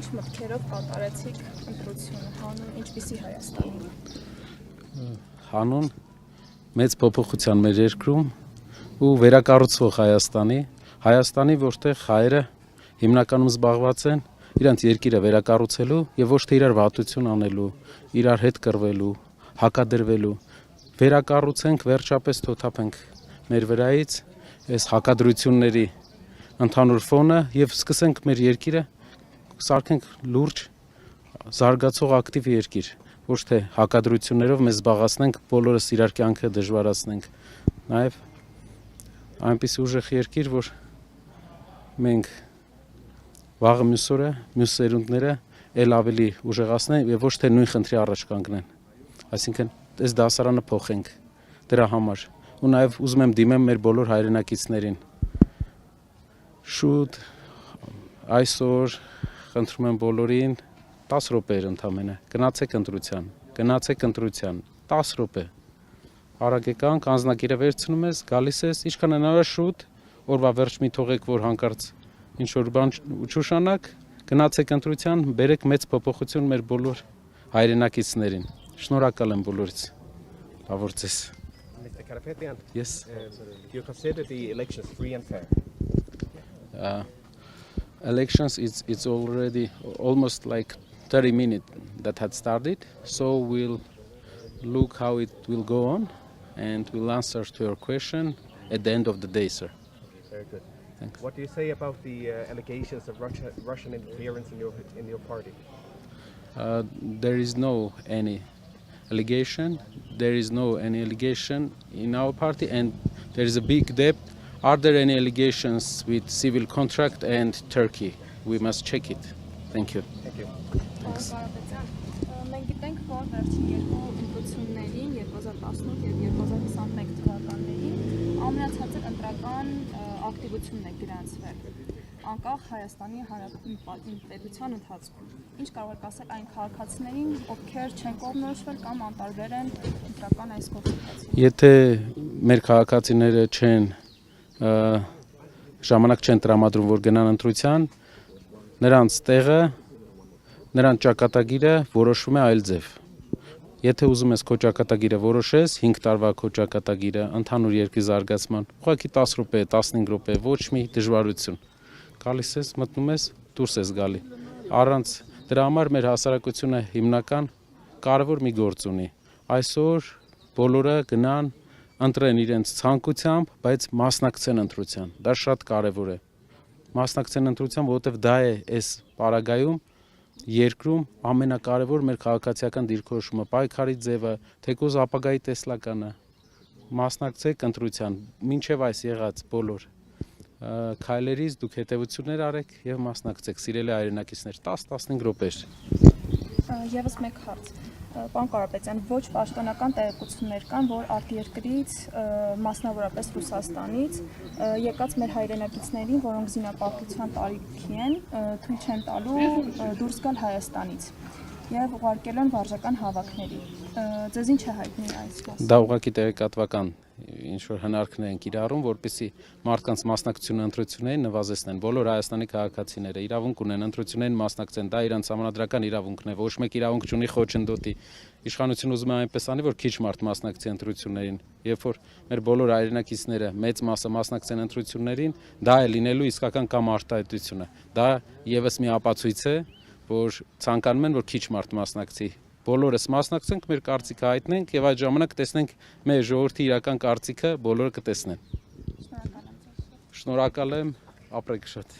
ինչ մտքերով կատարեցիք ընտրությունը, հանուն ինչպիսի Հայաստանի։ Հանուն մեծ փոփոխության մեր երկրում ու վերակառուցվող Հայաստանի, որտեղ հայերը հիմնականում զբաղված են իրենց երկիրը վերակառուցելու եւ ոչ թե իրար վատություն անելու, իրար հետ կռվելու, հակադրվելու։ Վերակառուցենք, վերջապես թոթափենք մեր վրայից այս հակադրությունների ընդհանուր ֆոնը եւ սկսենք մեր երկիրը սարքենք լուրջ զարգացող ակտիվ երկիր, ոչ թե հակադրություններով մեզ զբաղացնենք, բոլորս իրար կյանքը դժվարացնենք։ Նաեւ այնպես ուժեղ երկիր, որ մենք վաղը մյուս օրը, մյուս սերունդները ել ավելի ուժեղացնեն եւ ոչ թե նույն խնդրի առաջ կանգնեն։ Այսինքն այս դասարանը փոխենք դրա համար ու նաեւ ուզում եմ դիմեմ մեր բոլոր հայրենակիցներին։ Շուտ այսօր խնդրում եմ բոլորին 10 րոպեեր ընդամենը գնացեք ընտրության 10 րոպե արագ եկանք անձնակիրը վերցնում ես գալիս ես ինչքան հնարավոր շուտ օրվա վերջ մի թողեք որ հանկարծ ինչ որ բան չուշանաք գնացեք ընտրության բերեք մեծ փոփոխություն մեր բոլոր հայրենակիցներին շնորհակալ եմ բոլորից լավ օր ձեզ Mr. Karapetyan, Yes. Do you consider the elections free and fair? Elections it's already almost like 30 minutes that had started so we'll look how it will go on and we'll answer to your question at the end of the day sir. Very good. Thanks. What do you say about the allegations of Russian interference in your party? There is no any allegation. There is no any allegation in our party, and there is a big depth. Are there any allegations with civil contract and Turkey? We must check it. Thank you. Thank you. Մենք գիտենք, որ վերջին երկու ընտրություններին 2018 եւ 2021 թվականներին ամենացածր ընտրական ակտիվությունն է գրանցվել անկախ Հայաստանի Հանրապետության պետության ընթացքում։ Ինչ կարող եք ասել այն քաղաքացիներին, ովքեր չեն կողմնորոշվել կամ անտարբեր են ընտրական այս գործընթացին։ Եթե մեր քաղաքացիները չեն ժամանակ չեն տրամադրում, որ գնան ընտրության, նրանց տեղը, նրանց ճակատագիրը որոշվում է այլ ձև։ Եթե ուզում ես քո ճակատագիրը որոշես, 5 տարվա քո ճակատագիրը ընդհանուր երկրի զարգացման, ուղղակի 10 րոպե, 15 րոպե, ոչ մի դժվարություն։ Գալիս ես, մտնում ես, դուրս ես գալի։ Առանց դրա համար մեր հասարակությունը հիմնական կարևոր մի գործ ունի։ Այսօր բոլորը գնան ընտրեն իրենց ցանկությամբ, բայց մասնակցեն ընտրության։ Դա շատ կարևոր է։ Մասնակցեն ընտրության, որովհետև դա է այս պարագայում երկրում ամենակարևոր մեր քաղաքացիական դիրքորոշումը, պայքարի ձևը, թեկուզ ապագայի տեսլականը։ Մասնակցեք ընտրության, մինչև այս եղած բոլոր քայլերից դուք հետևություններ արեք եւ մասնակցեք, սիրելի հայրենակիցներ, 10-15 րոպե։ Եվս մեկ հարց։ Պարոն Կարապետյան, ոչ պաշտոնական տեղեկություններ կան, որ արտերկրից, մասնավորապես Ռուսաստանից, եկած մեր հայրենակիցներին, որոնք զինապարտության տարիքի են, թույլ չեն տալու դուրս գալ Հայաստանից եւ ուղարկել են վարժական հավաքների։ Ձեզ ինչ է հայտնի այս մասը։ Դա ուղղակի տեղեկատվական ինչ որ հնարքներ են կիրառում, որպեսզի մարդկանց մասնակցությունը ընտրություններին նվազեցնեն։ Բոլոր Հայաստանի քաղաքացիները իրավունք ունեն ընտրություններին մասնակցեն, դա իրենց համանդրական իրավունքն է, ոչ մեկ իրավունք չունի խոչընդոտի։ Իշխանությունը ուզում է այնպես անի, որ քիչ մարդ մասնակցի ընտրություններին։ Երբ որ մեր բոլոր հայրենակիցները մեծ մասը մասնակցեն ընտրություններին, դա է լինելու իսկական կամ արտահայտությունը։ Դա եւս մի ապացույց է, որ ցանկանում են, որ քիչ մարդ մասնակցի։ Բոլորս մասնակցենք, մեր կարծիքը հայտնենք եւ այդ ժամանակ տեսնենք մեր ժողովրդի իրական կարծիքը բոլորը կտեսնեն։ Շնորհակալ եմ, ապրեք շատ։